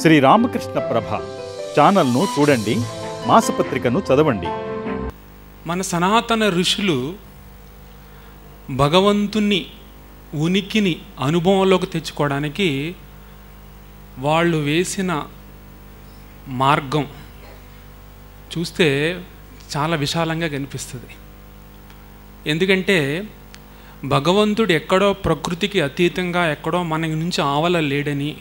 శ్రీ రామకృష్ణ ప్రభ ఛానల్ను చూడండి, మాసపత్రికను చదవండి. మన సనాతన ఋషులు భగవంతుని ఉనికిని అనుభవంలోకి తెచ్చుకోవడానికి వాళ్ళు వేసిన మార్గం చూస్తే చాలా విశాలంగా కనిపిస్తుంది. ఎందుకంటే భగవంతుడు ఎక్కడో ప్రకృతికి అతీతంగా ఎక్కడో మన నుంచి ఆవల లేడని,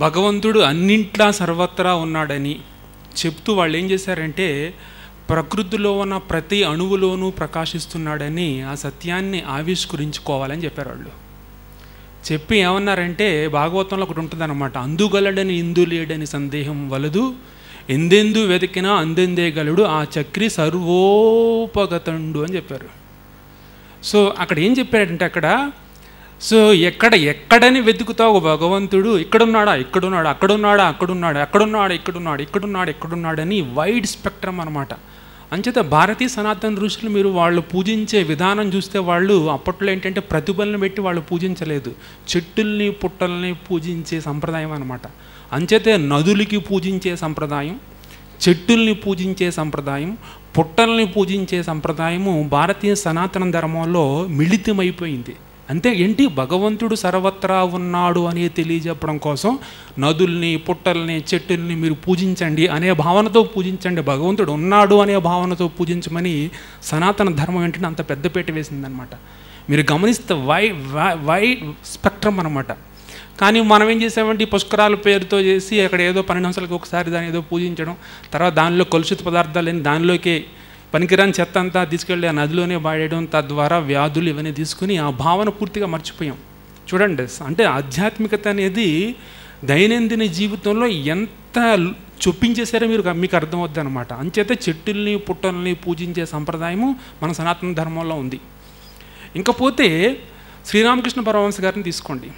భగవంతుడు అన్నింట్లా సర్వత్రా ఉన్నాడని చెప్తూ వాళ్ళు ఏం చేశారంటే ప్రకృతిలో ఉన్న ప్రతి అణువులోనూ ప్రకాశిస్తున్నాడని ఆ సత్యాన్ని ఆవిష్కరించుకోవాలని చెప్పారు వాళ్ళు. చెప్పి ఏమన్నారంటే భాగవతంలో ఒకటి ఉంటుందన్నమాట, అందుగలడని ఇందు లేడని సందేహం వలదు, ఎందెందు వెతికినా అందెందేగలడు ఆ చక్రి సర్వోపగతండు అని చెప్పారు. సో అక్కడ ఏం చెప్పారంటే అక్కడ ఎక్కడని వెతుకుతావు భగవంతుడు, ఇక్కడున్నాడా ఇక్కడున్నాడు, అక్కడున్నాడా అక్కడున్నాడు, అక్కడున్నాడు ఇక్కడున్నాడు, ఇక్కడున్నాడు ఎక్కడున్నాడు అని వైడ్ స్పెక్ట్రమ్ అనమాట. అంచేత భారతీయ సనాతన ఋషులు మీరు వాళ్ళు పూజించే విధానం చూస్తే వాళ్ళు అప్పట్లో ఏంటంటే ప్రతిభలను పెట్టి వాళ్ళు పూజించలేదు, చెట్టుల్ని పుట్టల్ని పూజించే సంప్రదాయం అనమాట. అంచేతే నదులకి పూజించే సంప్రదాయం, చెట్టుల్ని పూజించే సంప్రదాయం, పుట్టల్ని పూజించే సంప్రదాయము భారతీయ సనాతన ధర్మంలో మిళితమైపోయింది. అంతే ఏంటి, భగవంతుడు సర్వత్రా ఉన్నాడు అని తెలియజెప్పడం కోసం నదుల్ని పుట్టల్ని చెట్టుల్ని మీరు పూజించండి అనే భావనతో పూజించండి, భగవంతుడు ఉన్నాడు అనే భావనతో పూజించమని సనాతన ధర్మం ఏంటంటే అంత పెద్దపేట వేసిందనమాట. మీరు గమనిస్తే వైడ్ స్పెక్ట్రమ్ అనమాట. కానీ మనం ఏం చేసామంటే ఈ పుష్కరాల పేరుతో చేసి అక్కడ ఏదో 12 నిమిషాలకు ఒకసారి దాన్ని ఏదో పూజించడం, తర్వాత దానిలో కలుషిత పదార్థాలు దానిలోకి పనికిరాని చెత్త అంతా తీసుకెళ్ళి ఆ నదిలోనే వాడేయడం, తద్వారా వ్యాధులు ఇవన్నీ తీసుకుని ఆ భావన పూర్తిగా మర్చిపోయాం. చూడండి, అంటే ఆధ్యాత్మికత అనేది దైనందిన జీవితంలో ఎంత చొప్పించేసారో మీకు అర్థమవుద్ది అనమాట. అంచేత చెట్టుల్ని పుట్టల్ని పూజించే సంప్రదాయము మన సనాతన ధర్మంలో ఉంది. ఇంకపోతే శ్రీరామకృష్ణ పరమహంస గారిని తీసుకోండి,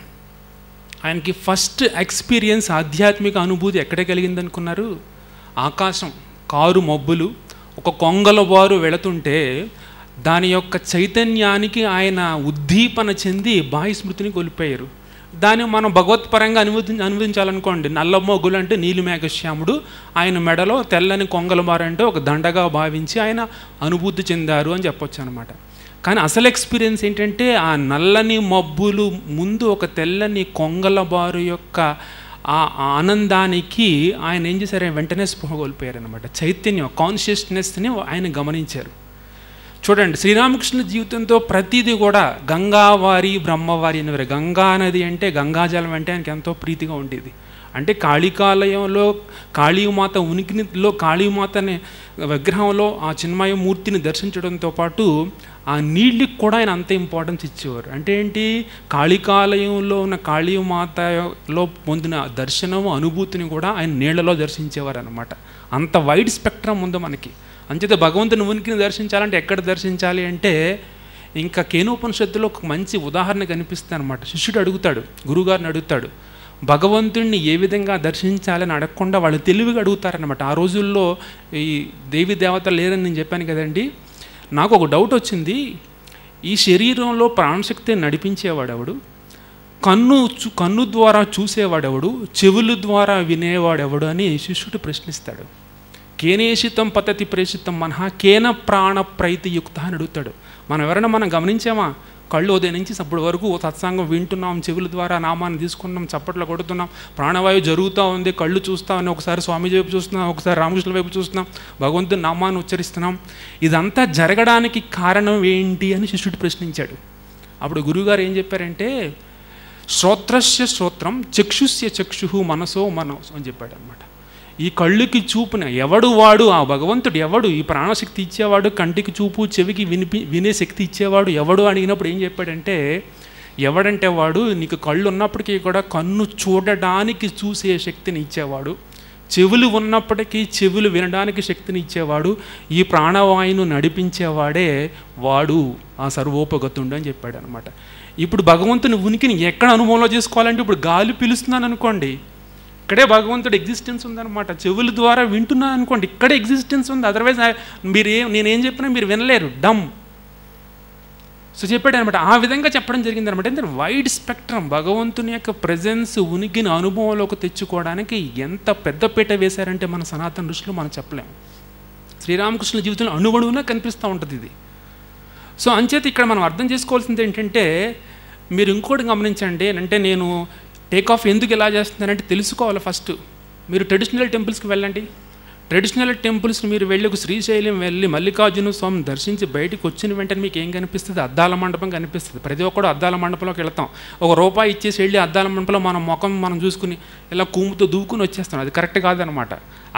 ఆయనకి ఫస్ట్ ఎక్స్పీరియన్స్ ఆధ్యాత్మిక అనుభూతి ఎక్కడ కలిగింది అనుకున్నారు? ఆకాశం, కారు మబ్బులు, ఒక కొంగల వారు వెళుతుంటే దాని యొక్క చైతన్యానికి ఆయన ఉద్దీపన చెంది బాహ్య స్మృతిని కోల్పోయారు. దాన్ని మనం భగవత్పరంగా అనుభవించాలనుకోండి, నల్ల మొగ్గులు అంటే నీలిమేఘశ్యాముడు, ఆయన మెడలో తెల్లని కొంగల వారు అంటే ఒక దండగా భావించి ఆయన అనుభూతి చెందారు అని చెప్పొచ్చు అనమాట. కానీ అసలు ఎక్స్పీరియన్స్ ఏంటంటే ఆ నల్లని మబ్బులు ముందు ఒక తెల్లని కొంగల బారు యొక్క ఆ ఆనందానికి ఆయన ఏం చేశారు, వెంటనే స్పృహ కోల్పోయారు అనమాట. చైతన్యం, కాన్షియస్నెస్ని ఆయన గమనించారు. చూడండి, శ్రీరామకృష్ణ జీవితంతో ప్రతిదీ కూడా గంగావారి బ్రహ్మవారి అనేవారు. గంగా నది అంటే గంగాజలం అంటే ఆయనకి ఎంతో ప్రీతిగా ఉండేది. అంటే కాళికాలయంలో కాళీమాత ఉనికినిలో కాళీమాతని విగ్రహంలో ఆ చిన్మయ మూర్తిని దర్శించడంతో పాటు ఆ నీళ్ళకి కూడా ఆయన అంత ఇంపార్టెన్స్ ఇచ్చేవారు. అంటే ఏంటి, కాళికాలయంలో ఉన్న కాళీమాతలో పొందిన దర్శనము అనుభూతిని కూడా ఆయన నీళ్లలో దర్శించేవారు అనమాట. అంత వైడ్ స్పెక్ట్రమ్ ఉంది మనకి. అంచేత భగవంతుని ఉనికిని దర్శించాలంటే ఎక్కడ దర్శించాలి అంటే ఇంకా కేనోపనిషత్తులో ఒక మంచి ఉదాహరణ కనిపిస్తుంది అనమాట. శిష్యుడు అడుగుతాడు, గురువుగారిని అడుగుతాడు, భగవంతుణ్ణి ఏ విధంగా దర్శించాలని అడగకుండా వాళ్ళు తెలివిగా అడుగుతారనమాట. ఆ రోజుల్లో ఈ దేవి దేవతలు లేరని నేను చెప్పాను కదండి. నాకు ఒక డౌట్ వచ్చింది, ఈ శరీరంలో ప్రాణశక్తిని నడిపించేవాడెవడు, కన్ను ద్వారా చూసేవాడెవడు, చెవుల ద్వారా వినేవాడెవడు అని శిష్యుడు ప్రశ్నిస్తాడు. కేనేషితం పతతి ప్రేషితం మనహ కేన ప్రాణ ప్రైతియుక్త అని అడుగుతాడు. మనం గమనించామా, కళ్ళు ఉదయం నుంచి అప్పటి వరకు సత్సంగం వింటున్నాం, చెవుల ద్వారా నామాన్ని తీసుకున్నాం, చప్పట్లు కొడుతున్నాం, ప్రాణవాయువు జరుగుతూ ఉంది, కళ్ళు చూస్తామని ఒకసారి స్వామీజీ వైపు చూస్తున్నాం, ఒకసారి రామకృష్ణ వైపు చూస్తున్నాం, భగవంతుని నామాన్ని ఉచ్చరిస్తున్నాం. ఇదంతా జరగడానికి కారణం ఏంటి అని శిష్యుడు ప్రశ్నించాడు. అప్పుడు గురువుగారు ఏం చెప్పారంటే శ్రోత్రస్య శ్రోత్రం చక్షుస్య చక్షు మనసో మనసు అని చెప్పాడు అనమాట. ఈ కళ్ళుకి చూపున ఎవడు వాడు, ఆ భగవంతుడు ఎవడు, ఈ ప్రాణశక్తి ఇచ్చేవాడు, కంటికి చూపు చెవికి వినే శక్తి ఇచ్చేవాడు ఎవడు అడిగినప్పుడు ఏం చెప్పాడంటే, ఎవడంటే వాడు నీకు కళ్ళు ఉన్నప్పటికీ కూడా కన్ను చూడడానికి చూసే శక్తిని ఇచ్చేవాడు, చెవులు ఉన్నప్పటికీ చెవులు వినడానికి శక్తిని ఇచ్చేవాడు, ఈ ప్రాణవాయువును నడిపించేవాడే వాడు ఆ సర్వోపగతుండు అని చెప్పాడు అనమాట. ఇప్పుడు భగవంతుని ఉనికిని ఎక్కడ అనుభవంలో చేసుకోవాలంటే ఇప్పుడు గాలి పిలుస్తున్నాను అనుకోండి, ఇక్కడే భగవంతుడు ఎగ్జిస్టెన్స్ ఉందన్నమాట. చెవుల ద్వారా వింటున్నాను అనుకోండి, ఇక్కడే ఎగ్జిస్టెన్స్ ఉంది. అదర్వైజ్ నేనేం చెప్పినా మీరు వినలేరు, డమ్. సో చెప్పాడు అనమాట. ఆ విధంగా చెప్పడం జరిగింది అనమాట. అంటే వైడ్ స్పెక్ట్రమ్, భగవంతుని యొక్క ప్రెజెన్స్, ఉనికిని అనుభవంలోకి తెచ్చుకోవడానికి ఎంత పెద్దపీట వేశారంటే మన సనాతన ఋషులు మనం చెప్పలేము. శ్రీరామకృష్ణుల జీవితంలో అణువణువునా కనిపిస్తూ ఉంటుంది ఇది. సో అంచేత ఇక్కడ మనం అర్థం చేసుకోవాల్సింది ఏంటంటే, మీరు ఇంకోటి గమనించండి. అంటే నేను టేక్ ఆఫ్ ఎందుకు ఎలా చేస్తున్నానంటే తెలుసుకోవాలి ఫస్ట్. మీరు ట్రెడిషనల్ టెంపుల్స్కి వెళ్ళండి. ట్రెడిషనల్ టెంపుల్స్ని మీరు వెళ్ళి ఒక శ్రీశైలం వెళ్ళి మల్లికార్జున స్వామిని దర్శించి బయటకు వచ్చిన వెంటనే మీకు ఏం కనిపిస్తుంది? అద్దాల మండపం కనిపిస్తుంది. ప్రతి ఒక్కడు అద్దాల మండపంలోకి వెళ్తాం. ₹1 ఇచ్చేసి వెళ్ళి అద్దాల మండపంలో మన ముఖం మనం చూసుకుని ఇలా కూముతో దూకుని వచ్చేస్తాం. అది కరెక్ట్ కాదనమాట.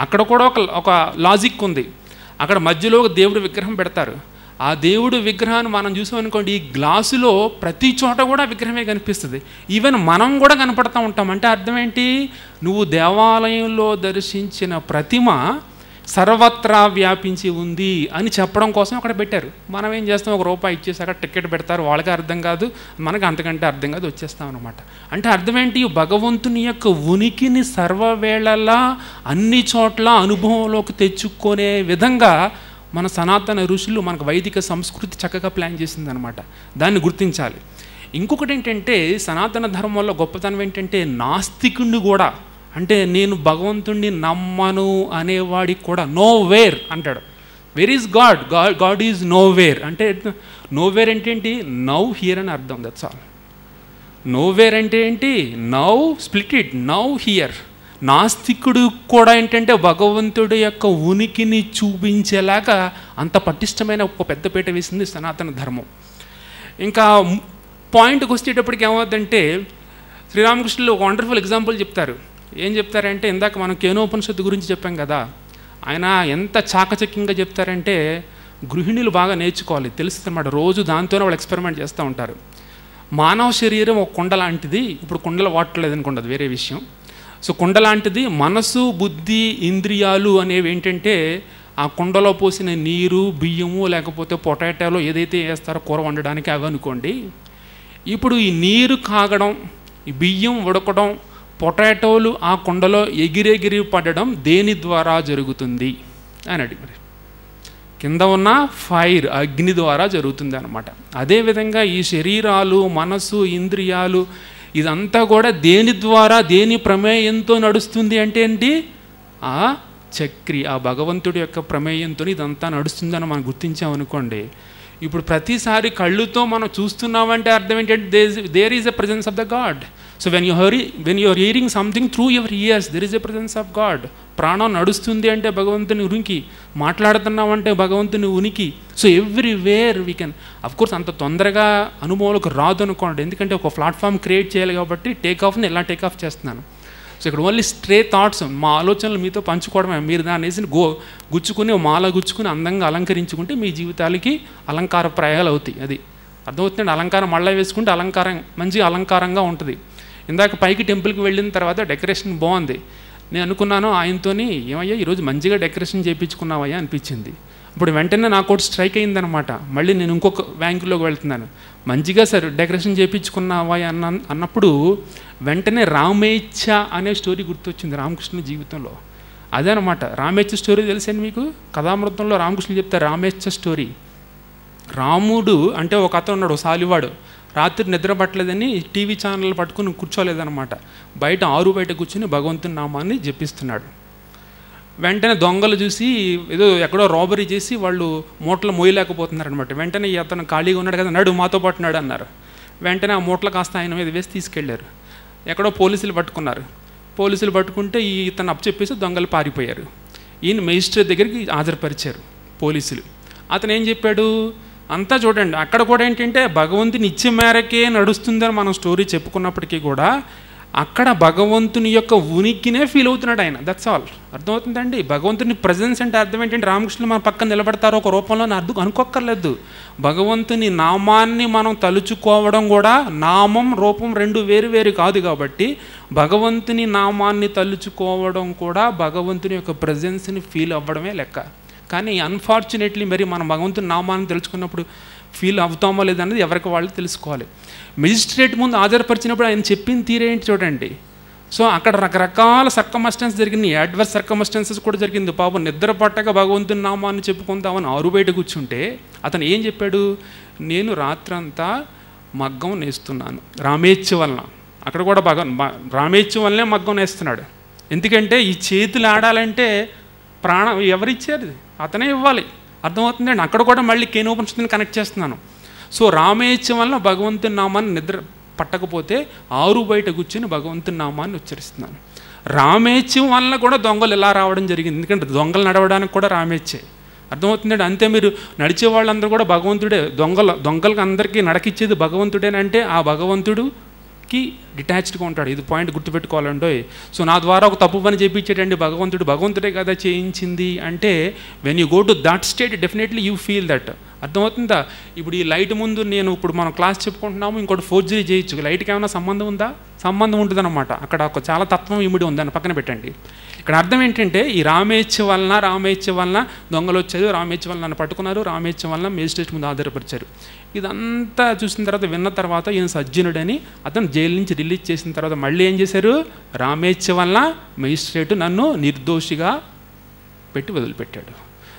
అక్కడ కూడా ఒక లాజిక్ ఉంది. అక్కడ మధ్యలో ఒక దేవుడి విగ్రహం పెడతారు. ఆ దేవుడు విగ్రహాన్ని మనం చూసామనుకోండి, ఈ గ్లాసులో ప్రతి చోట కూడా విగ్రహమే కనిపిస్తుంది. ఈవెన్ మనం కూడా కనపడతా ఉంటాం. అంటే అర్థం ఏంటి? నువ్వు దేవాలయంలో దర్శించిన ప్రతిమ సర్వత్రా వ్యాపించి ఉంది అని చెప్పడం కోసం అక్కడ పెట్టారు. మనం ఏం చేస్తాం? ₹1 ఇచ్చేసి అక్కడ టికెట్ పెడతారు. వాళ్ళకి అర్థం కాదు, మనకు అంతకంటే అర్థం కాదు, వచ్చేస్తాం అనమాట. అంటే అర్థం ఏంటి? భగవంతుని యొక్క ఉనికిని సర్వవేళలా అన్ని చోట్ల అనుభవంలోకి తెచ్చుకునే విధంగా మన సనాతన ఋషులు, మనకు వైదిక సంస్కృతి చక్కగా ప్లాన్ చేసిందనమాట. దాన్ని గుర్తించాలి. ఇంకొకటి ఏంటంటే, సనాతన ధర్మంలో గొప్పతనం ఏంటంటే, నాస్తికుడిని కూడా, అంటే నేను భగవంతుడిని నమ్మను అనేవాడికి కూడా నోవేర్ అంటాడు. Where is God? God is nowhere. అంటే నోవేర్ అంటే ఏంటి? నౌ హియర్ అని అర్థం. That's all. నోవేర్ అంటే ఏంటి? Now split it, now here. నాస్తికుడు కూడా ఏంటంటే భగవంతుడి యొక్క ఉనికిని చూపించేలాగా అంత పటిష్టమైన ఒక పెద్దపీట వేసింది సనాతన ధర్మం. ఇంకా పాయింట్కి వచ్చేటప్పటికి ఏమవుతుందంటే, శ్రీరామకృష్ణులు ఒక వండర్ఫుల్ ఎగ్జాంపుల్ చెప్తారు. ఏం చెప్తారంటే, ఇందాక మనం కేనోపనిషత్తు గురించి చెప్పాం కదా, ఆయన ఎంత చాకచక్యంగా చెప్తారంటే, గృహిణులు బాగా నేర్చుకోవాలి, తెలుస్తుంది అన్నమాట. రోజు దాంతోనే వాళ్ళు ఎక్స్పెరిమెంట్ చేస్తూ ఉంటారు. మానవ శరీరం ఒక కుండ లాంటిది. ఇప్పుడు కుండలు వాడలేదు అనుకోండి, అది వేరే విషయం. సో కుండ లాంటిది. మనసు, బుద్ధి, ఇంద్రియాలు అనేవి ఏంటంటే ఆ కుండలో పోసిన నీరు, బియ్యము, లేకపోతే పొటాటోలో ఏదైతే వేస్తారో కూర వండడానికి అవి అనుకోండి. ఇప్పుడు ఈ నీరు కాగడం, ఈ బియ్యం ఉడకడం, పొటాటోలు ఆ కుండలో ఎగిరెగిరి పడడం దేని ద్వారా జరుగుతుంది అని అడిగారు. కింద ఉన్న ఫైర్, అగ్ని ద్వారా జరుగుతుంది అన్నమాట. అదేవిధంగా ఈ శరీరాలు, మనసు, ఇంద్రియాలు ఇదంతా కూడా దేని ద్వారా, దేని ప్రమేయంతో నడుస్తుంది అంటే ఏంటి? ఆ చక్రి, ఆ భగవంతుడి యొక్క ప్రమేయంతో ఇదంతా నడుస్తుందని మనం గుర్తించామనుకోండి. ఇప్పుడు ప్రతిసారి కళ్ళుతో మనం చూస్తున్నామంటే అర్థం ఏంటంటే there is a presence of the God. So when you are hearing something through your ears, there is a presence of God. ప్రాణం నడుస్తుంది అంటే భగవంతుని ఉనికి, మాట్లాడుతున్నామంటే భగవంతుని ఉనికి. So everywhere we can. Of course అంత తొందరగా అనుభవంలోకి రాదు అనుకోండి, ఎందుకంటే ఒక ప్లాట్ఫామ్ క్రియేట్ చేయాలి కాబట్టి టేక్ ఆఫ్ని ఎలా టేక్ ఆఫ్ చేస్తున్నాను. సో ఇక్కడ ఓన్లీ స్ట్రే థాట్స్, మా ఆలోచనలు మీతో పంచుకోవడమే. మీరు దాన్ని వేసి గుచ్చుకుని మాల గుచ్చుకుని అందంగా అలంకరించుకుంటే మీ జీవితాలకి అలంకార ప్రాయాలు అవుతాయి. అది అర్థమవుతుందండి. అలంకారం మళ్ళీ వేసుకుంటే అలంకారం మంచిగా అలంకారంగా ఉంటుంది. ఇందాక పైకి టెంపుల్కి వెళ్ళిన తర్వాత డెకరేషన్ బాగుంది. నేను అనుకున్నాను ఆయనతోని, ఏమయ్యా ఈరోజు మంచిగా డెకరేషన్ చేయించుకున్నావయ్యా అనిపించింది. ఇప్పుడు వెంటనే నాకు ఒకటి స్ట్రైక్ అయిందనమాట. మళ్ళీ నేను ఇంకొక బ్యాంకులోకి వెళ్తున్నాను. మంచిగా సార్ డెకరేషన్ చేయించుకున్నావా అన్నప్పుడు వెంటనే రామేచ్ఛ అనే స్టోరీ గుర్తొచ్చింది రామకృష్ణ జీవితంలో. అదే అనమాట రామేచ్ఛ స్టోరీ. తెలుసండి మీకు? కథామృతంలో రామకృష్ణ చెప్తారు రామేచ్ఛ స్టోరీ. రాముడు అంటే ఒక అతను ఉన్నాడు, సాలివాడు. రాత్రి నిద్ర పట్టలేదని టీవీ ఛానల్ పట్టుకుని కూర్చోలేదన్నమాట. బయట ఆరు బయట కూర్చుని భగవంతుని నామాన్ని జపిస్తున్నాడు. వెంటనే దొంగలు చూసి ఏదో ఎక్కడో రాబరీ చేసి వాళ్ళు మూటలు మోయలేకపోతున్నారనమాట. వెంటనే అతను ఖాళీగా ఉన్నాడు కదా, నడు మాతో పాటు నాడు అన్నారు. వెంటనే ఆ మూటలు కాస్త ఆయన మీద వేసి తీసుకెళ్లారు. ఎక్కడో పోలీసులు పట్టుకున్నారు. పోలీసులు పట్టుకుంటే ఇతను అప్పచెప్పేసి దొంగలు పారిపోయారు. ఈయన మేజిస్ట్రేట్ దగ్గరికి హాజరుపరిచారు పోలీసులు. అతను ఏం చెప్పాడు? అంతా చూడండి, అక్కడ కూడా ఏంటంటే భగవంతుని ఇచ్చే మేరకే నడుస్తుందని మనం స్టోరీ చెప్పుకున్నప్పటికీ కూడా అక్కడ భగవంతుని యొక్క ఉనికినే ఫీల్ అవుతున్నాడు ఆయన. That's all. అర్థమవుతుందండి? భగవంతుని ప్రజెన్స్ అంటే అర్థం ఏంటంటే రామకృష్ణులు మన పక్కన నిలబడతారో ఒక రూపంలో అనుకోక్కర్లేదు. భగవంతుని నామాన్ని మనం తలుచుకోవడం కూడా, నామం రూపం రెండు వేరు వేరు కాదు కాబట్టి భగవంతుని నామాన్ని తలుచుకోవడం కూడా భగవంతుని యొక్క ప్రజెన్స్ని ఫీల్ అవ్వడమే లెక్క. కానీ అన్ఫార్చునేట్లీ మరి మనం భగవంతుని నామాన్ని తెలుసుకున్నప్పుడు ఫీల్ అవుతామో లేదన్నది ఎవరికి వాళ్ళు తెలుసుకోవాలి. మెజిస్ట్రేట్ ముందు హాజరుపరిచినప్పుడు ఆయన చెప్పిన తీరేంటి చూడండి. సో అక్కడ రకరకాల సర్కమస్టెన్స్ జరిగినాయి, అడ్వర్స్ సర్కమస్టెన్సెస్ కూడా జరిగింది. పాపం నిద్ర పట్టక భగవంతుని నామాన్ని చెప్పుకుందామని ఆరు బయట కూర్చుంటే అతను ఏం చెప్పాడు, నేను రాత్రంతా మగ్గం నేస్తున్నాను రామేచ్ఛ వలన. అక్కడ కూడా రామేచ్ఛ వల్లనే మగ్గం నేస్తున్నాడు. ఎందుకంటే ఈ చేతులు ఆడాలంటే ప్రాణం ఎవరిచ్చారు, అతనే ఇవ్వాలి. అర్థమవుతుందండి. అక్కడ కూడా మళ్ళీ కేనోపనిషత్తుని కనెక్ట్ చేస్తున్నాను. సో రామేచ్ఛ వలన భగవంతుని నామాన్ని నిద్ర పట్టకపోతే ఆరు బయట కూర్చొని భగవంతుని నామాన్ని ఉచ్చరిస్తున్నాను. రామేచ్ఛం వలన కూడా దొంగలు ఇలా రావడం జరిగింది. ఎందుకంటే దొంగలు నడవడానికి కూడా రామేచ్ఛే. అర్థమవుతుందండి. అంతే మీరు నడిచే వాళ్ళందరూ కూడా భగవంతుడే. దొంగలకు అందరికీ నడకిచ్చేది భగవంతుడేనంటే ఆ భగవంతుడుకి డిటాచ్డ్గా ఉంటాడు. ఇది పాయింట్ గుర్తుపెట్టుకోవాలంటే. సో నా ద్వారా ఒక తప్పు పని చేయించేటండి భగవంతుడే కదా చేయించింది అంటే when you go to that state definitely you feel that. అర్థమవుతుందా? ఇప్పుడు ఈ లైట్ ముందు ఇప్పుడు మనం క్లాస్ చెప్పుకుంటున్నాము, ఇంకోటి ఫోర్జరీ చేయొచ్చు. లైట్కి ఏమైనా సంబంధం ఉందా? సంబంధం ఉంటుందన్నమాట. అక్కడ ఒక చాలా తత్వం ఇమిడి ఉంది, దాన్ని పక్కన పెట్టండి. ఇక్కడ అర్థం ఏంటంటే ఈ రామేచ్ఛ వలన దొంగలు వచ్చారు, రామేచ్ఛ వలన నన్ను పట్టుకున్నారు, రామేచ్ఛ వలన మేజిస్ట్రేట్ ముందు ఆధారపరిచారు. ఇదంతా చూసిన తర్వాత విన్న తర్వాత ఈయన సజ్జనుడని అతను జైలు నుంచి రిలీజ్ చేసిన తర్వాత మళ్ళీ ఏం చేశారు, రామేచ్ఛ వలన మేజిస్ట్రేట్ నన్ను నిర్దోషిగా పెట్టి వదిలిపెట్టాడు.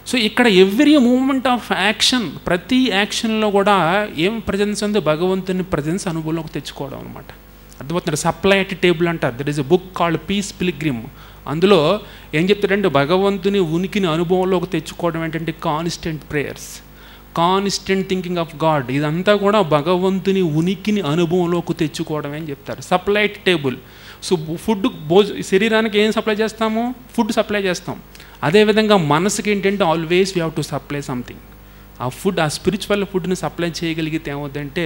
సో ఇక్కడ ఎవ్రీ మూమెంట్ ఆఫ్ యాక్షన్, ప్రతి యాక్షన్లో కూడా ఏం ప్రజెన్స్ ఉంది, భగవంతుని ప్రజెన్స్ అనుభవంలోకి తెచ్చుకోవడం అనమాట. అర్థమవుతుంది. సప్లై అట్ టేబుల్ అంటారు. That is a book called Peace Pilgrim. అందులో ఏం చెప్తారంటే భగవంతుని ఉనికిని అనుభవంలోకి తెచ్చుకోవడం ఏంటంటే constant prayers, constant thinking of God. ఇదంతా కూడా భగవంతుని ఉనికిని అనుభవంలోకి తెచ్చుకోవడం అని చెప్తారు. Supply at table. So food శరీరానికి ఏం సప్లై చేస్తాము, ఫుడ్ సప్లై చేస్తాం. అదేవిధంగా మనసుకి ఏంటంటే always we have to supply something. ఆ ఫుడ్, ఆ స్పిరిచువల్ ఫుడ్ని సప్లై చేయగలిగితే ఏమవుతుందంటే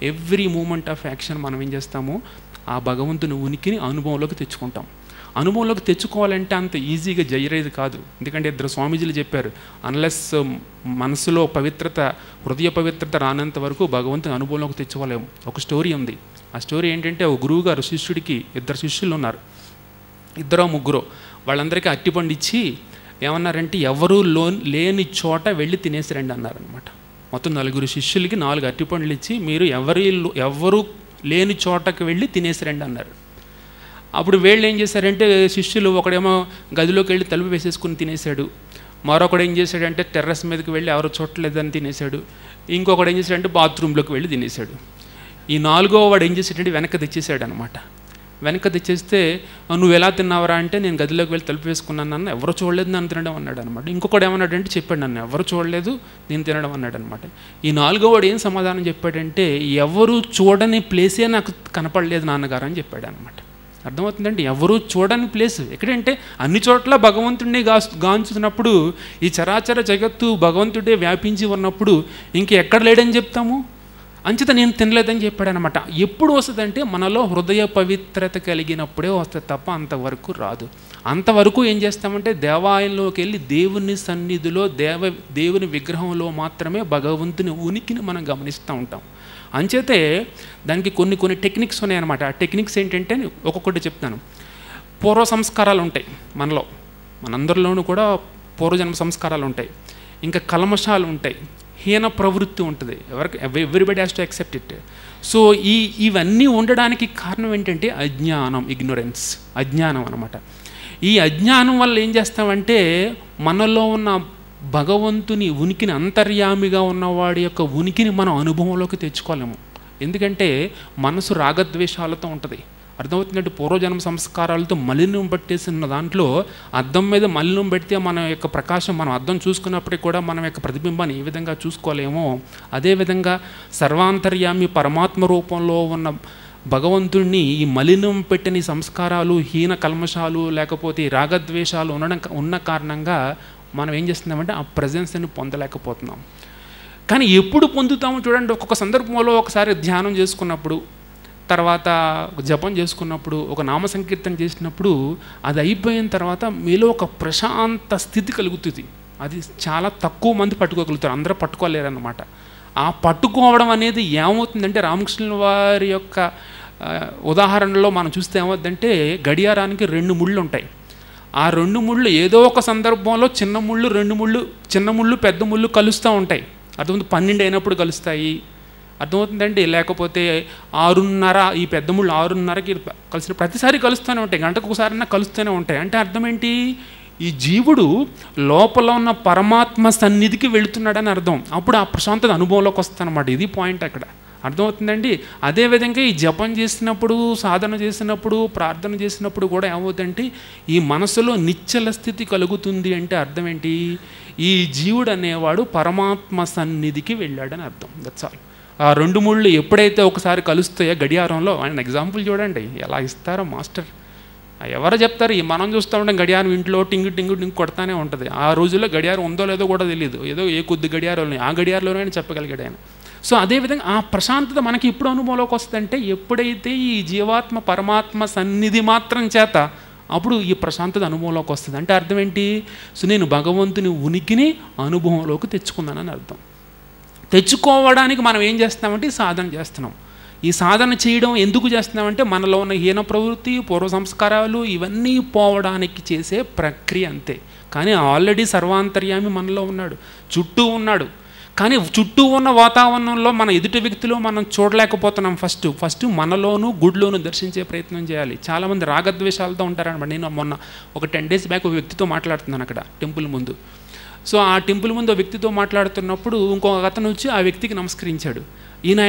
ఎవ్రీ మూమెంట్ ఆఫ్ యాక్షన్ మనం ఏం చేస్తాము, ఆ భగవంతుని ఉనికిని అనుభవంలోకి తెచ్చుకుంటాం. అనుభవంలోకి తెచ్చుకోవాలంటే అంత ఈజీగా జయరేది కాదు. ఎందుకంటే ఇద్దరు స్వామీజీలు చెప్పారు, అన్లెస్ మనసులో పవిత్రత, హృదయ పవిత్రత రానంత వరకు భగవంతుని అనుభవంలోకి తెచ్చుకోలేము. ఒక స్టోరీ ఉంది. ఆ స్టోరీ ఏంటంటే ఒక గురువు గారు శిష్యుడికి, ఇద్దరు శిష్యులు ఉన్నారు, ఇద్దరో ముగ్గురో, వాళ్ళందరికీ అట్టిపండు ఇచ్చి ఏమన్నారంటే ఎవరు లేని చోట వెళ్ళి తినేసి రండి అన్నారనమాట. మొత్తం 4 శిష్యులకి 4 అట్టిపండ్లు ఇచ్చి మీరు ఎవరు లేని చోటకి వెళ్ళి తినేసి రండి అన్నారు. అప్పుడు వీళ్ళు ఏం చేశారంటే శిష్యులు, ఒకడేమో గదిలోకి వెళ్ళి తలుపు వేసేసుకుని తినేశాడు, మరొకడు ఏం చేశాడంటే టెర్రస్ మీదకి వెళ్ళి ఎవరు చూడలేదని తినేశాడు, ఇంకొకడు ఏం చేశాడంటే బాత్రూంలోకి వెళ్ళి తినేశాడు. ఈ 4వ వాడు ఏం చేశాడంటే వెనక్కి తెచ్చేసాడు అనమాట. వెనక్కి తెచ్చేస్తే నువ్వు ఎలా తిన్నావరా అంటే నేను గదిలోకి వెళ్ళి తలుపు వేసుకున్నాను, నన్ను ఎవరు చూడలేదు నన్ను తినడం అన్నాడు అనమాట. ఇంకొకడు ఏమన్నాడంటే చెప్పాడు, నన్ను ఎవరు చూడలేదు నేను తినడం అన్నాడు అనమాట. ఈ 4వ వాడు ఏం సమాధానం చెప్పాడంటే ఎవరు చూడని ప్లేసే నాకు కనపడలేదు నాన్నగారు అని చెప్పాడు అనమాట. అర్థమవుతుందండి. ఎవరు చూడని ప్లేస్ ఎక్కడంటే అన్ని చోట్ల భగవంతుడిని గాంచుతున్నప్పుడు, ఈ చరాచర జగత్తు భగవంతుడే వ్యాపించి ఉన్నప్పుడు ఇంకెక్కడ లేడని చెప్తాము. అంచేత నేను తినలేదని చెప్పాడు అనమాట. ఎప్పుడు వస్తుందంటే మనలో హృదయ పవిత్రత కలిగినప్పుడే వస్తుంది తప్ప అంతవరకు రాదు. అంతవరకు ఏం చేస్తామంటే దేవాలయంలోకి వెళ్ళి దేవుని సన్నిధిలో దేవుని విగ్రహంలో మాత్రమే భగవంతుని ఉనికిని మనం గమనిస్తూ ఉంటాం. అంచేతే దానికి కొన్ని టెక్నిక్స్ ఉన్నాయన్నమాట. ఆ టెక్నిక్స్ ఏంటంటే ఒక్కొక్కటి చెప్తాను. పూర్వ సంస్కారాలు ఉంటాయి మనలో, మనందరిలోనూ కూడా పూర్వజన్మ సంస్కారాలు ఉంటాయి. ఇంకా కల్మషాలు ఉంటాయి, హీన ప్రవృత్తి ఉంటుంది. Everybody has to accept it. So ఇవన్నీ ఉండడానికి కారణం ఏంటంటే అజ్ఞానం, ఇగ్నోరెన్స్, అజ్ఞానం అనమాట. ఈ అజ్ఞానం వల్ల ఏం చేస్తామంటే మనలో ఉన్న భగవంతుని ఉనికిని, అంతర్యామిగా ఉన్నవాడి యొక్క ఉనికిని మనం అనుభవంలోకి తెచ్చుకోలేము. ఎందుకంటే మనసు రాగద్వేషాలతో ఉంటుంది. అర్థమవుతుందంటే పూర్వజన్మ సంస్కారాలతో మలినం పట్టేసిన దాంట్లో అద్దం మీద మలినం పెడితే మన యొక్క ప్రకాశం, మనం అద్దం చూసుకున్నప్పటికీ కూడా మనం యొక్క ప్రతిబింబాన్ని ఏ విధంగా చూసుకోలేమో అదేవిధంగా సర్వాంతర్యామి పరమాత్మ రూపంలో ఉన్న భగవంతుడిని ఈ మలినం పెట్టని సంస్కారాలు, హీన కల్మషాలు, లేకపోతే రాగద్వేషాలు ఉన్న కారణంగా మనం ఏం చేస్తున్నామంటే ఆ ప్రజెన్స్ని పొందలేకపోతున్నాం. కానీ ఎప్పుడు పొందుతామో చూడండి. ఒక్కొక్క సందర్భంలో ఒకసారి ధ్యానం చేసుకున్నప్పుడు, తర్వాత జపం చేసుకున్నప్పుడు, ఒక నామ సంకీర్తన చేసినప్పుడు అది అయిపోయిన తర్వాత మీలో ఒక ప్రశాంత స్థితి కలుగుతుంది. అది చాలా తక్కువ మంది పట్టుకోగలుగుతారు, అందరూ పట్టుకోలేరన్నమాట. ఆ పట్టుకోవడం అనేది ఏమవుతుందంటే రామకృష్ణుల వారి యొక్క ఉదాహరణలో మనం చూస్తే ఏమవుతుందంటే గడియారానికి 2 ముళ్ళు ఉంటాయి. ఆ 2 ముళ్ళు ఏదో ఒక సందర్భంలో చిన్న ముళ్ళు పెద్ద ముళ్ళు కలుస్తూ ఉంటాయి. అర్థం 12 అయినప్పుడు కలుస్తాయి, అర్థమవుతుందండి. లేకపోతే 6:30 ఈ పెద్దముళ్ళు 6:30కి కలిసిన ప్రతిసారి కలుస్తూనే ఉంటాయి, గంటకు ఒకసారైనా కలుస్తూనే ఉంటాయి. అంటే అర్థం ఏంటి? ఈ జీవుడు లోపల ఉన్న పరమాత్మ సన్నిధికి వెళుతున్నాడని అర్థం. అప్పుడు ఆ ప్రశాంతత అనుభవంలోకి వస్తానమాట. ఇది పాయింట్ అక్కడ. అర్థమవుతుందండి. అదేవిధంగా ఈ జపం చేసినప్పుడు, సాధన చేసినప్పుడు, ప్రార్థన చేసినప్పుడు కూడా ఏమవుతుందంటే ఈ మనసులో నిశ్చల స్థితి కలుగుతుంది. అంటే అర్థం ఏంటి? ఈ జీవుడు అనేవాడు పరమాత్మ సన్నిధికి వెళ్ళాడని అర్థం. That's all. ఆ 2 ముళ్ళు ఎప్పుడైతే ఒకసారి కలుస్తాయో గడియారంలో, ఆయన ఎగ్జాంపుల్ చూడండి ఎలా ఇస్తారో మాస్టర్. ఎవరు చెప్తారు? ఈ మనం చూస్తూ ఉంటాం గడియారం ఇంట్లో టింగు టింగు టింగు కొడతానే ఉంటుంది. ఆ రోజుల్లో గడియారం ఉందో లేదో కూడా తెలియదు, ఏదో ఏ కొద్ది గడియారాలు ఆ గడియారంలోనే చెప్పగలిగాడు ఆయన. సో అదేవిధంగా ఆ ప్రశాంతత మనకి ఇప్పుడు అనుభవంలోకి వస్తుందంటే ఎప్పుడైతే ఈ జీవాత్మ పరమాత్మ సన్నిధి మాత్రం చేత అప్పుడు ఈ ప్రశాంతత అనుభవంలోకి వస్తుంది. అంటే అర్థం ఏంటి? సో నేను భగవంతుని ఉనికిని అనుభవంలోకి తెచ్చుకున్నానని అర్థం. తెచ్చుకోవడానికి మనం ఏం చేస్తున్నామంటే సాధన చేస్తున్నాం. ఈ సాధన చేయడం ఎందుకు చేస్తున్నామంటే మనలో ఉన్న హీన ప్రవృత్తి, పూర్వ సంస్కారాలు ఇవన్నీ పోవడానికి చేసే ప్రక్రియ అంతే. కానీ ఆల్రెడీ సర్వాంతర్యామి మనలో ఉన్నాడు, చుట్టూ ఉన్నాడు. కానీ చుట్టూ ఉన్న వాతావరణంలో మన ఎదుటి వ్యక్తిలో మనం చూడలేకపోతున్నాం. ఫస్ట్ మనలోనూ గుడిలోనూ దర్శించే ప్రయత్నం చేయాలి. చాలామంది రాగద్వేషాలతో ఉంటారనమాట. నేను మొన్న ఒక 10 days బ్యాక్ ఒక వ్యక్తితో మాట్లాడుతున్నాను అక్కడ టెంపుల్ ముందు. సో ఆ టెంపుల్ ముందు ఆ వ్యక్తితో మాట్లాడుతున్నప్పుడు ఇంకొక అతను వచ్చి ఆ వ్యక్తికి నమస్కరించాడు. ఈయన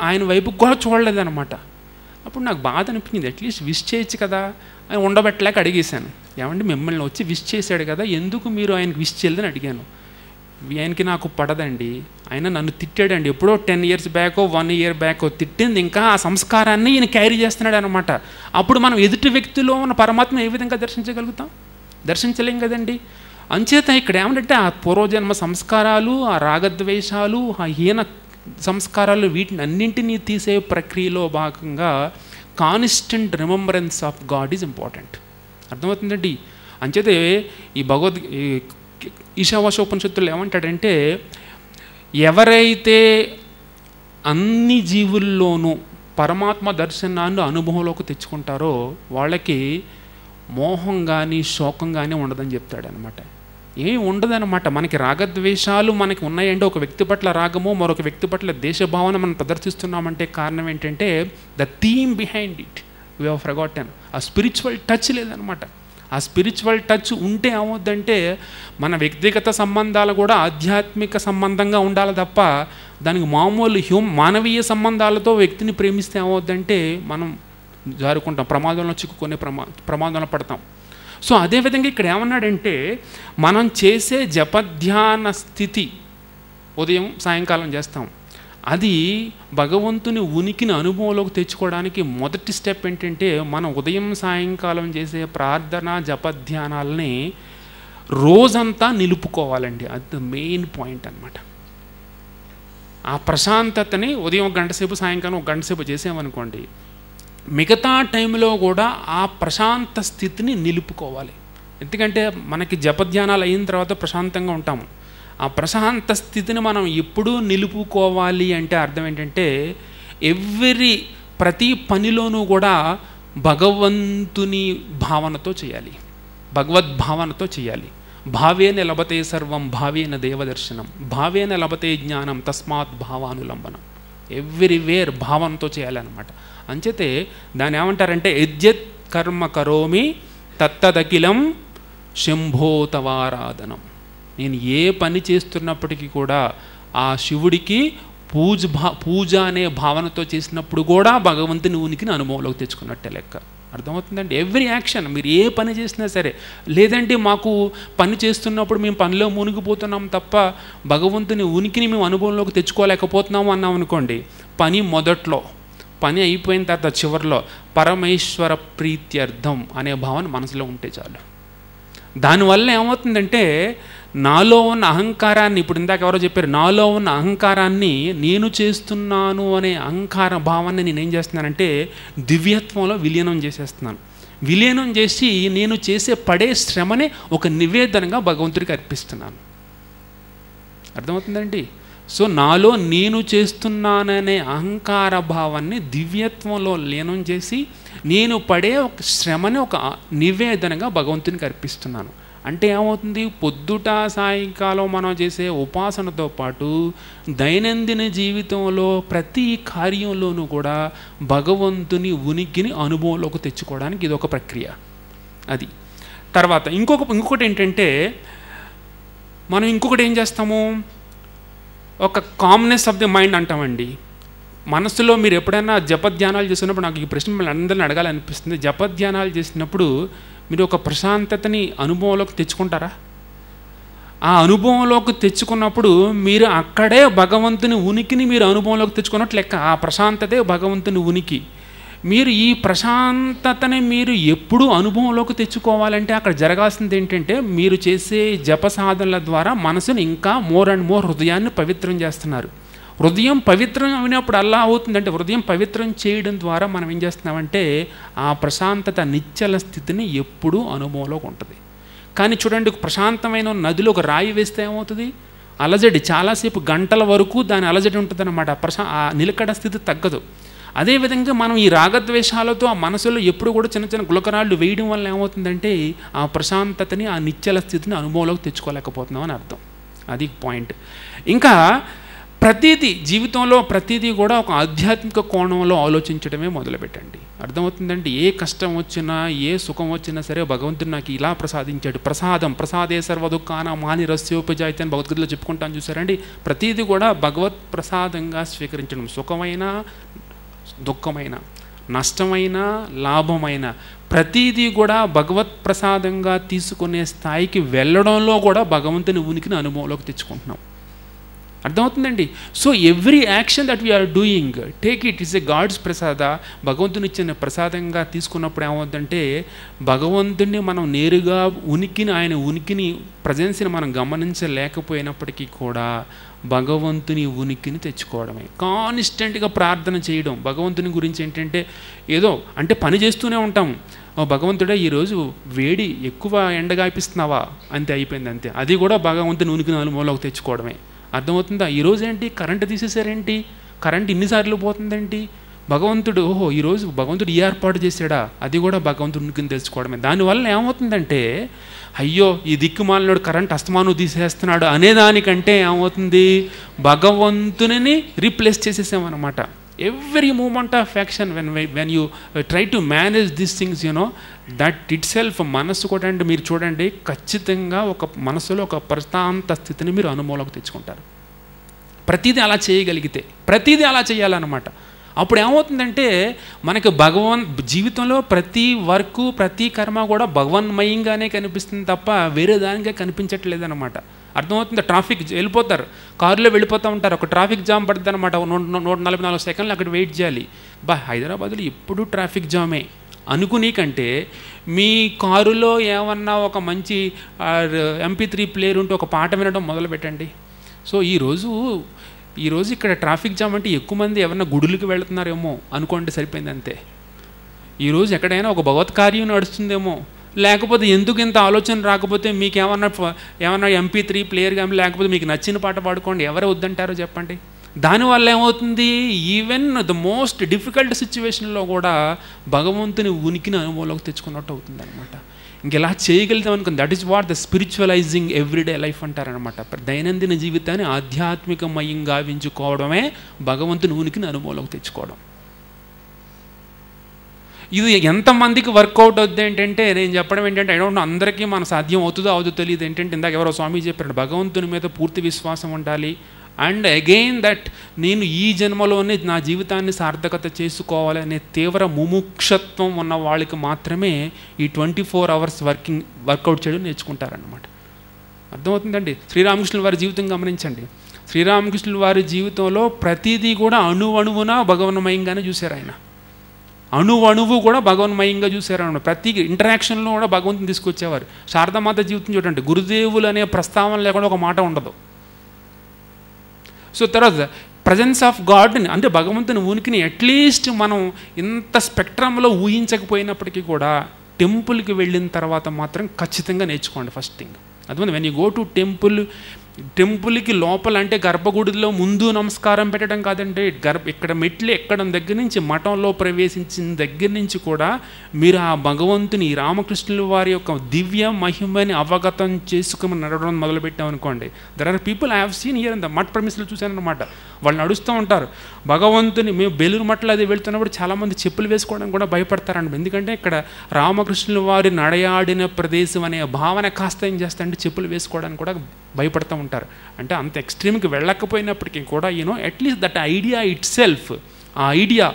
ఆయన వైపుకి కూడా చూడలేదన్నమాట. అప్పుడు నాకు బాధ అనిపించింది. అట్లీస్ట్ విష్ చేయొచ్చు కదా. ఆయన ఉండబట్టలేక అడిగేశాను, ఏమండి మిమ్మల్ని వచ్చి విష్ చేశాడు కదా, ఎందుకు మీరు ఆయనకి విష్ చేయలేదని అడిగాను. ఆయనకి నాకు పడదండి, ఆయన నన్ను తిట్టాడండి ఎప్పుడో 10 years బ్యాకో 1 year బ్యాకో తిట్టింది, ఇంకా ఆ సంస్కారాన్ని ఈయన క్యారీ చేస్తున్నాడు అనమాట. అప్పుడు మనం ఎదుటి వ్యక్తిలో ఉన్న పరమాత్మ ఏ విధంగా దర్శించగలుగుతాం? దర్శించలేం కదండి. అంచేత ఇక్కడ ఏమంటే ఆ పూర్వజన్మ సంస్కారాలు, ఆ రాగద్వేషాలు, ఆ హీన సంస్కారాలు వీటిని అన్నింటినీ తీసే ప్రక్రియలో భాగంగా constant remembrance of God is important. అర్థమవుతుందండి. అంచేతే ఈ ఈశావాస్యోపనిషత్తులు ఏమంటాడంటే ఎవరైతే అన్ని జీవుల్లోనూ పరమాత్మ దర్శనాన్ని అనుభవంలోకి తెచ్చుకుంటారో వాళ్ళకి మోహం కానీ శోకం కానీ ఉండదని చెప్తాడనమాట. ఏమి ఉండదన్నమాట. మనకి రాగద్వేషాలు మనకి ఉన్నాయంటే ఒక వ్యక్తి పట్ల రాగము, మరొక వ్యక్తి పట్ల దేశభావన మనం ప్రదర్శిస్తున్నామంటే కారణం ఏంటంటే the theme behind it we have forgotten. ఆ స్పిరిచువల్ టచ్ లేదనమాట. ఆ స్పిరిచువల్ టచ్ ఉంటే ఏమవుద్దంటే మన వ్యక్తిగత సంబంధాలు కూడా ఆధ్యాత్మిక సంబంధంగా ఉండాలి తప్ప దానికి మామూలు మానవీయ సంబంధాలతో వ్యక్తిని ప్రేమిస్తే ఏమవుద్దంటే మనం జారుకుంటాం, ప్రమాదంలో చిక్కుకునే ప్రమాదంలో పడతాం. సో అదేవిధంగా ఇక్కడ ఏమన్నాడంటే మనం చేసే జపధ్యాన స్థితి ఉదయం సాయంకాలం చేస్తాం, అది భగవంతుని ఉనికిని అనుభవంలోకి తెచ్చుకోవడానికి మొదటి స్టెప్ ఏంటంటే మనం ఉదయం సాయంకాలం చేసే ప్రార్థన జపధ్యానాలని రోజంతా నిలుపుకోవాలండి. అది మెయిన్ పాయింట్ అన్నమాట. ఆ ప్రశాంతతని ఉదయం 1 గంట సేపు, సాయంకాలం 1 గంట సేపు చేసామనుకోండి, మిగతా టైంలో కూడా ఆ ప్రశాంత స్థితిని నిలుపుకోవాలి. ఎందుకంటే మనకి జపధ్యానాలు అయిన తర్వాత ప్రశాంతంగా ఉంటాము. ఆ ప్రశాంత స్థితిని మనం ఎప్పుడూ నిలుపుకోవాలి అంటే అర్థం ఏంటంటే ప్రతి పనిలోనూ కూడా భగవంతుని భావనతో చేయాలి, భగవద్భావనతో చేయాలి. భావేన లభతే సర్వం భావేన దేవదర్శనం, భావేన లభతే జ్ఞానం తస్మాత్ భావానులంబనం. ఎవ్రీవేర్ భావనతో చేయాలన్నమాట. అంచేతే దాన్ని ఏమంటారంటే యజ్జత్ కర్మ కరోమి తత్తదఖిలం శంభోతవారాధనం. నేను ఏ పని చేస్తున్నప్పటికీ కూడా ఆ శివుడికి పూజ అనే భావనతో చేసినప్పుడు కూడా భగవంతుని ఉనికిని అనుభవంలోకి తెచ్చుకున్నట్టే లెక్క. అర్థమవుతుందండి. ఎవ్రీ యాక్షన్ మీరు ఏ పని చేసినా సరే, లేదంటే మాకు పని చేస్తున్నప్పుడు మేము పనిలో మునిగిపోతున్నాం తప్ప భగవంతుని ఉనికిని మేము అనుభవంలోకి తెచ్చుకోలేకపోతున్నాము అన్నాం అనుకోండి, పని మొదట్లో, పని అయిపోయిన తర్వాత చివరిలో పరమేశ్వర ప్రీత్యర్థం అనే భావన మనసులో ఉంటే చాలు. దానివల్ల ఏమవుతుందంటే నాలో ఉన్న అహంకారాన్ని, ఇప్పుడు ఇందాక ఎవరో చెప్పారు, నాలో ఉన్న అహంకారాన్ని నేను చేస్తున్నాను అనే అహంకార భావాన్ని నేనేం చేస్తున్నానంటే దివ్యత్వంలో విలీనం చేసేస్తున్నాను. విలీనం చేసి నేను చేసే పడే శ్రమనే ఒక నివేదనగా భగవంతుడికి అర్పిస్తున్నాను. అర్థమవుతుందండి. సో నాలో నేను చేస్తున్నాననే అహంకార భావాన్ని దివ్యత్వంలో లీనం చేసి నేను పడే ఒక శ్రమని ఒక నివేదనగా భగవంతునికి అర్పిస్తున్నాను. అంటే ఏమవుతుంది, పొద్దుట సాయంకాలం మనం చేసే ఉపాసనతో పాటు దైనందిన జీవితంలో ప్రతి కార్యంలోనూ కూడా భగవంతుని ఉనికిని అనుభవంలోకి తెచ్చుకోవడానికి ఇది ఒక ప్రక్రియ. అది తర్వాత ఇంకొకటి ఏంటంటే, మనం ఇంకొకటి ఏం చేస్తాము, ఒక కామ్నెస్ ఆఫ్ ది మైండ్ అంటామండి. మనసులో మీరు ఎప్పుడైనా జపధ్యానాలు చేసినప్పుడు, నాకు ఈ ప్రశ్న మిమ్మల్ని అందరిని అడగాలనిపిస్తుంది, జపధ్యానాలు చేసినప్పుడు మీరు ఒక ప్రశాంతతని అనుభవంలోకి తెచ్చుకుంటారా? ఆ అనుభవంలోకి తెచ్చుకున్నప్పుడు మీరు అక్కడే భగవంతుని ఉనికిని మీరు అనుభవంలోకి తెచ్చుకున్నట్లు లెక్క. ఆ ప్రశాంతతే భగవంతుని ఉనికి. మీరు ఈ ప్రశాంతతని మీరు ఎప్పుడు అనుభవంలోకి తెచ్చుకోవాలంటే అక్కడ జరగాల్సింది ఏంటంటే, మీరు చేసే జప సాధనల ద్వారా మనసుని ఇంకా మోర్ అండ్ మోర్ హృదయాన్ని పవిత్రం చేస్తున్నారు. హృదయం పవిత్రం అయినప్పుడు అలా అవుతుందంటే, హృదయం పవిత్రం చేయడం ద్వారా మనం ఏం చేస్తున్నామంటే ఆ ప్రశాంతత నిశ్చల స్థితిని ఎప్పుడూ అనుభవంలోకి ఉంటుంది. కానీ చూడండి, ప్రశాంతమైన నదిలో ఒక రాయి వేస్తే ఏమవుతుంది, అలజడి చాలాసేపు గంటల వరకు దాని అలజడి ఉంటుంది అన్నమాట. ఆ నిలకడ స్థితి తగ్గదు. అదేవిధంగా మనం ఈ రాగద్వేషాలతో ఆ మనసులో ఎప్పుడు కూడా చిన్న చిన్న గులకరాళ్ళు వేయడం వల్ల ఏమవుతుందంటే ఆ ప్రశాంతతని, ఆ నిశ్చల స్థితిని అనుభవంలోకి తెచ్చుకోలేకపోతున్నాం అని అర్థం. అది పాయింట్. ఇంకా ప్రతిదీ జీవితంలో ప్రతిదీ కూడా ఒక ఆధ్యాత్మిక కోణంలో ఆలోచించడమే మొదలుపెట్టండి. అర్థమవుతుందండి. ఏ కష్టం వచ్చినా, ఏ సుఖం వచ్చినా సరే భగవంతుడు నాకు ఇలా ప్రసాదించాడు. ప్రసాదే సర్వ దుఃఖాన మాని రస్యోపజాయితే అని భగవద్గీతలో చెప్పుకుంటాను చూసారండి. ప్రతిదీ కూడా భగవత్ ప్రసాదంగా స్వీకరించడం. సుఖమైన, దుఃఖమైన, నష్టమైన, లాభమైన ప్రతిదీ కూడా భగవత్ ప్రసాదంగా తీసుకునే స్థాయికి వెళ్ళడంలో కూడా భగవంతుని ఉనికిని అనుభవంలోకి తెచ్చుకుంటున్నాం. అర్థమవుతుందండి. So every action that we are doing, take it is a God's prasada. భగవంతుని ఇచ్చిన ప్రసాదంగా తీసుకున్నప్పుడు ఏమవుతుందంటే భగవంతుడిని మనం నేరుగా ఆయన ఉనికిని ప్రజెన్స్ని మనం గమనించలేకపోయినప్పటికీ కూడా భగవంతుని ఉనికిని తెచ్చుకోవడమే. కాన్స్టెంట్గా ప్రార్థన చేయడం. భగవంతుని గురించి ఏంటంటే ఏదో అంటే పని చేస్తూనే ఉంటాం. భగవంతుడే ఈరోజు వేడి ఎక్కువ ఎండగాపిస్తున్నావా, అంతే అయిపోయింది, అంతే. అది కూడా భగవంతుని ఉనికిని అనుభవంలోకి తెచ్చుకోవడమే. అర్థమవుతుందా? ఈరోజు ఏంటి, కరెంటు తీసేసారేంటి, కరెంట్ ఇన్నిసార్లు పోతుందేంటి, భగవంతుడు ఈరోజు భగవంతుడు ఈ ఏర్పాటు చేశాడా, అది కూడా భగవంతుడిని తెలుసుకోవడమే. దానివల్ల ఏమవుతుందంటే అయ్యో ఈ దిక్కుమాలినోడు కరెంట్ అస్తమానం తీసేస్తున్నాడు అనేదానికంటే ఏమవుతుంది, భగవంతుని రీప్లేస్ చేసేసామన్నమాట. Every moment of action when you try to manage this things that itself మనస్సు కూడా అంటే మీరు చూడండి ఖచ్చితంగా ఒక మనసులో ఒక ప్రశాంత స్థితిని మీరు అనుభవంలోకి తెచ్చుకుంటారు. ప్రతిదీ అలా చేయగలిగితే, ప్రతిదీ అలా చేయాలన్నమాట. అప్పుడు ఏమవుతుందంటే మనకి జీవితంలో ప్రతి వర్క్, ప్రతి కర్మ కూడా భగవన్మయంగానే కనిపిస్తుంది తప్ప వేరే దానిగా కనిపించట్లేదు అనమాట. అర్థమవుతుంది. ట్రాఫిక్ వెళ్ళిపోతారు, కారులో వెళ్ళిపోతూ ఉంటారు, ఒక ట్రాఫిక్ జామ్ పడుతుంది అనమాట. 144 సెకండ్లు అక్కడ వెయిట్ చేయాలి. హైదరాబాద్లో ఎప్పుడు ట్రాఫిక్ జామే అనుకునే కంటే మీ కారులో ఏమన్నా ఒక మంచి MP3 ప్లేయర్ ఉంటే ఒక పాట వినడం మొదలు పెట్టండి. సో ఈరోజు ఇక్కడ ట్రాఫిక్ జామ్ అంటే ఎక్కువ మంది ఎవరన్నా గుడులకు వెళుతున్నారేమో అనుకోండి, సరిపోయింది అంతే. ఈరోజు ఎక్కడైనా ఒక భగవత్ కార్యం నడుస్తుందేమో, లేకపోతే ఎందుకు ఇంత ఆలోచన రాకపోతే మీకు ఏమన్నా MP3 ప్లేయర్ కానీ లేకపోతే మీకు నచ్చిన పాట పాడుకోండి, ఎవరు వద్దంటారో చెప్పండి. దానివల్ల ఏమవుతుంది, ఈవెన్ ద మోస్ట్ డిఫికల్ట్ సిచ్యువేషన్లో కూడా భగవంతుని ఉనికిని అనుభవంలోకి తెచ్చుకున్నట్టు అవుతుంది అనమాట. ఇంకెలా చేయగలుగుతాం అనుకుంది. That is what the spiritualising everyday life అంటారనమాట. దైనందిన జీవితాన్ని ఆధ్యాత్మికమయం గావించుకోవడమే భగవంతుని ఉనికిని అనుభవంలోకి తెచ్చుకోవడం. ఇది ఎంతమందికి వర్కౌట్ అవుతుంది ఏంటంటే నేను చెప్పడం ఏంటంటే ఐ డోంట్ నో అందరికీ మన సాధ్యం అవుతుందో అవుతుందో తెలియదు. ఏంటంటే ఇందాక ఎవరో స్వామి చెప్పారు, భగవంతుని మీద పూర్తి విశ్వాసం ఉండాలి. అండ్ అగైన్ దట్ నేను ఈ జన్మలోనే నా జీవితాన్ని సార్థకత చేసుకోవాలనే తీవ్ర ముముక్షత్వం ఉన్న వాళ్ళకి మాత్రమే ఈ 24 hours వర్కౌట్ చేయడం నేర్చుకుంటారన్నమాట. అర్థమవుతుందండి. శ్రీరామకృష్ణుల వారి జీవితం గమనించండి. శ్రీరామకృష్ణుల వారి జీవితంలో ప్రతిదీ కూడా అణువణువున భగవన్మయంగానే చూశారు ఆయన. అణువణువు కూడా భగవన్మయంగా చూశారు అన్నమాట. ప్రతి ఇంటరాక్షన్లో కూడా భగవంతుని తీసుకొచ్చేవారు. శారదామాత జీవితం చూడండి, గురుదేవులు అనే ప్రస్తావన లేకుండా ఒక మాట ఉండదు. సో తర్వాత ప్రజెన్స్ ఆఫ్ గాడ్ని అంటే భగవంతుని ఉనికిని అట్లీస్ట్ మనం ఇంత స్పెక్ట్రంలో ఊహించకపోయినప్పటికీ కూడా టెంపుల్కి వెళ్ళిన తర్వాత మాత్రం ఖచ్చితంగా నేర్చుకోండి. ఫస్ట్ థింగ్ అర్థమైంది. When you go to temple టెంపుల్కి లోపల అంటే గర్భగుడిలో ముందు నమస్కారం పెట్టడం కాదండి, ఇక్కడ మెట్లు ఎక్కడం దగ్గర నుంచి మఠంలో ప్రవేశించిన దగ్గర నుంచి కూడా మీరు ఆ భగవంతుని రామకృష్ణుల వారి యొక్క దివ్య మహిమని అవగతం చేసుకుని నడవడం మొదలుపెట్టామనుకోండి. There are people I have seen here in the math ప్రమిస్లో చూశాను అనమాట. వాళ్ళు నడుస్తూ ఉంటారు భగవంతుని. మేము బెలూరు మఠలో అది వెళ్తున్నప్పుడు చాలామంది చెప్పులు వేసుకోవడం కూడా భయపడతారండి. ఎందుకంటే ఇక్కడ రామకృష్ణుల వారి నడయాడిన ప్రదేశం అనే భావన కాస్త ఏం చేస్తారంటే చెప్పులు వేసుకోవడానికి కూడా భయపడుతూ ఉంటారు. అంటే అంత ఎక్స్ట్రీమ్కి వెళ్ళకపోయినప్పటికీ కూడా at least that idea it self, ఆ ఐడియా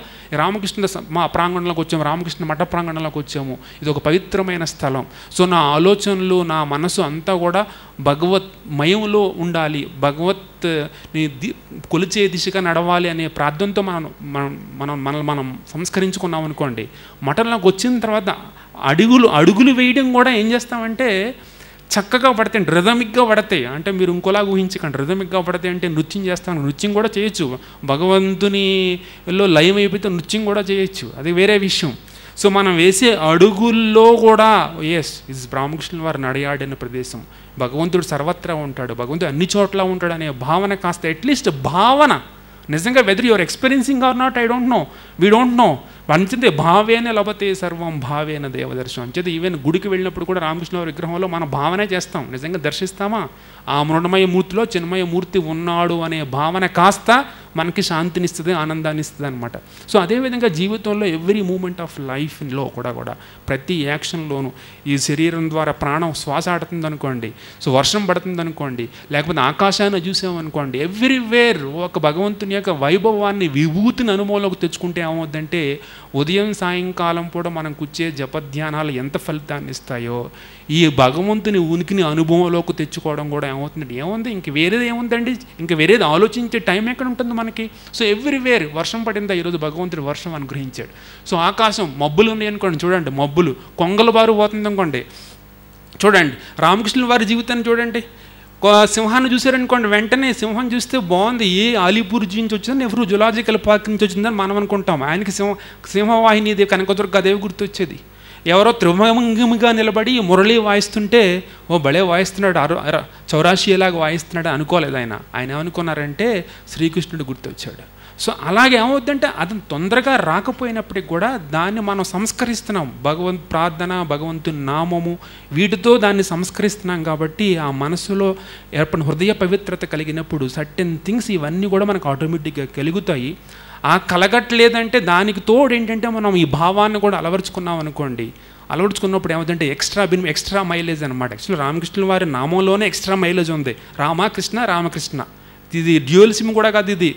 రామకృష్ణ మా ప్రాంగణంలోకి వచ్చాము, రామకృష్ణ మఠ ప్రాంగణంలోకి వచ్చాము, ఇది ఒక పవిత్రమైన స్థలం. సో నా ఆలోచనలు నా మనసు అంతా కూడా భగవత్మయంలో ఉండాలి, కొలిచే దిశగా నడవాలి అనే ప్రార్థనతో మనం సంస్కరించుకున్నాం అనుకోండి. మఠంలోకి వచ్చిన తర్వాత అడుగులు వేయడం కూడా ఏం చేస్తామంటే చక్కగా పడతాయి, రిథమిక్గా పడతాయి. అంటే మీరు ఇంకోలాగా ఊహించకండి, రిథమిక్గా పడతాయి అంటే నృత్యం చేస్తాను, నృత్యం కూడా చేయొచ్చు. భగవంతునిలో లయం అయిపోతే నృత్యం కూడా చేయొచ్చు, అది వేరే విషయం. సో మనం వేసే అడుగుల్లో కూడా ఇది రామకృష్ణుల వారు నడయాడిన ప్రదేశం, భగవంతుడు సర్వత్రా ఉంటాడు, భగవంతుడు అన్ని చోట్ల ఉంటాడు అనే భావన కాస్త అట్లీస్ట్ భావన నిజంగా whether your experiencing or not, I don't know, we don't know. అంచేతే భావేన లభతే సర్వం భావేన దేవదర్శనం. అంచేతే ఈవెన్ గుడికి వెళ్ళినప్పుడు కూడా రామకృష్ణ విగ్రహంలో మన భావనే చేస్తాం, నిజంగా దర్శిస్తామా? ఆ మృణమయ మూర్తిలో చిన్మయ మూర్తి ఉన్నాడు అనే భావన కాస్త మనకి శాంతినిస్తుంది, ఆనందాన్ని ఇస్తుంది అనమాట. సో అదేవిధంగా జీవితంలో ఎవ్రీ మూమెంట్ ఆఫ్ లైఫ్లో కూడా ప్రతి యాక్షన్లోనూ ఈ శరీరం ద్వారా ప్రాణం శ్వాస ఆడుతుంది అనుకోండి, సో వర్షం పడుతుంది అనుకోండి, లేకపోతే ఆకాశాన్ని చూసామనుకోండి, ఎవ్రీవేర్ ఒక భగవంతుని యొక్క వైభవాన్ని విభూతిని అనుభవంలోకి తెచ్చుకుంటే ఏమవుద్దంటే ఉదయం సాయంకాలం కూడా మనం కూర్చే జపధ్యానాలు ఎంత ఫలితాన్ని ఇస్తాయో ఈ భగవంతుని ఉనికిని అనుభవంలోకి తెచ్చుకోవడం కూడా ఏమవుతుందండి. ఏముంది ఇంక వేరేది ఏముందండి, ఇంక వేరేది ఆలోచించే టైం ఎక్కడ ఉంటుంది మనకి? సో ఎవ్రీవేర్ వర్షం పడిందా, ఈరోజు భగవంతుడు వర్షం అనుగ్రహించాడు. సో ఆకాశం మబ్బులు ఉన్నాయి అనుకోండి, చూడండి మబ్బులు కొంగలు బారు పోతుంది అనుకోండి, చూడండి రామకృష్ణుల వారి జీవితాన్ని చూడండి. సింహాన్ని చూసారనుకోండి, వెంటనే సింహం చూస్తే బాగుంది, ఏ అలీపూర్ నుంచి వచ్చిందని నెహ్రూ జులాజికల్ పార్క్ నుంచి వచ్చిందని మనం అనుకుంటాం. ఆయనకి సింహవాహిని కనకదుర్గాదేవి గుర్తొచ్చేది. ఎవరో త్రిభంగిగా నిలబడి మురళి వాయిస్తుంటే ఓ భలే వాయిస్తున్నాడు, చౌరాషిలాగా వాయిస్తున్నాడు అనుకోలేదు ఆయన. ఆయన ఏమనుకున్నారంటే శ్రీకృష్ణుడు గుర్తొచ్చాడు. సో అలాగే ఏమవుద్దంటే అది తొందరగా రాకపోయినప్పటికి కూడా దాన్ని మనం సంస్కరిస్తున్నాం, ప్రార్థన, భగవంతుని నామము, వీటితో దాన్ని సంస్కరిస్తున్నాం. కాబట్టి ఆ మనసులో ఏర్పడిన హృదయ పవిత్రత కలిగినప్పుడు సర్టెన్ థింగ్స్ ఇవన్నీ కూడా మనకు ఆటోమేటిక్గా కలుగుతాయి. ఆ కలగట్లేదంటే దానికి తోడు ఏంటంటే మనం ఈ భావాన్ని కూడా అలవరుచుకున్నాం అనుకోండి. అలవరుచుకున్నప్పుడు ఏమవుతుందంటే ఎక్స్ట్రా మైలేజ్ అనమాట. యాక్చువల్లీ రామకృష్ణుల వారి నామంలోనే ఎక్స్ట్రా మైలేజ్ ఉంది, రామకృష్ణ రామకృష్ణ. ఇది డ్యూయల్ సిమ్ కూడా కాదు, ఇది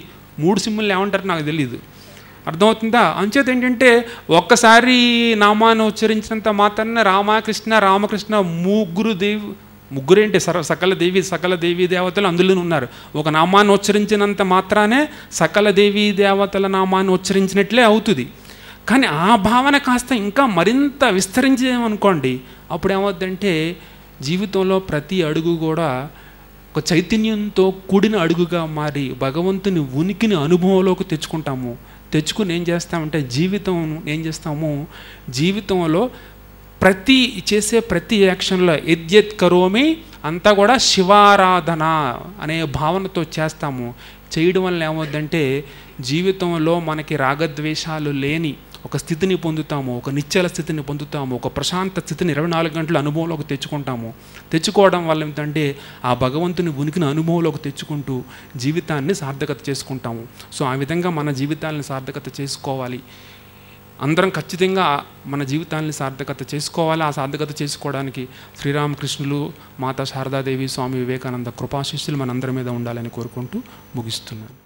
3 సిమ్ములు ఏమంటారు నాకు తెలియదు, అర్థమవుతుందా? అంచేత ఏంటంటే ఒక్కసారి నామాన్ని ఉచ్చరించినంత మాత్రాన రామకృష్ణ రామకృష్ణ ముగ్గురేంటి సకల దేవీ దేవతలు అందులోనే ఉన్నారు. ఒక నామాన్ని ఉచ్చరించినంత మాత్రానే సకల దేవీ దేవతల నామాన్ని ఉచ్చరించినట్లే అవుతుంది. కానీ ఆ భావన కాస్త ఇంకా మరింత విస్తరించేమనుకోండి, అప్పుడు ఏమవుద్దంటే జీవితంలో ప్రతి అడుగు కూడా ఒక చైతన్యంతో కూడిన అడుగుగా మారి భగవంతుని ఉనికిని అనుభవంలోకి తెచ్చుకుని ఏం చేస్తామంటే జీవితంలో చేసే ప్రతి యాక్షన్లో యద్యత్ కరోమి అంతా కూడా శివారాధన అనే భావనతో చేయడం వల్ల ఏమవుద్దంటే జీవితంలో మనకి రాగద్వేషాలు లేని ఒక స్థితిని పొందుతాము, ఒక నిశ్చల స్థితిని పొందుతాము, ఒక ప్రశాంత స్థితిని 24 గంటల అనుభవంలోకి తెచ్చుకోవడం వల్ల ఏంటంటే ఆ భగవంతుని ఉనికిని అనుభవంలోకి తెచ్చుకుంటూ జీవితాన్ని సార్థకత చేసుకుంటాము. సో ఆ విధంగా మన జీవితాలను సార్థకత చేసుకోవాలి. అందరం ఖచ్చితంగా మన జీవితాన్ని సార్థకత చేసుకోవాలి. ఆ సార్థకత చేసుకోవడానికి శ్రీరామకృష్ణులు, మాతా శారదాదేవి, స్వామి వివేకానంద కృపాశిష్యులు మనందరి మీద ఉండాలని కోరుకుంటూ ముగిస్తున్నాను.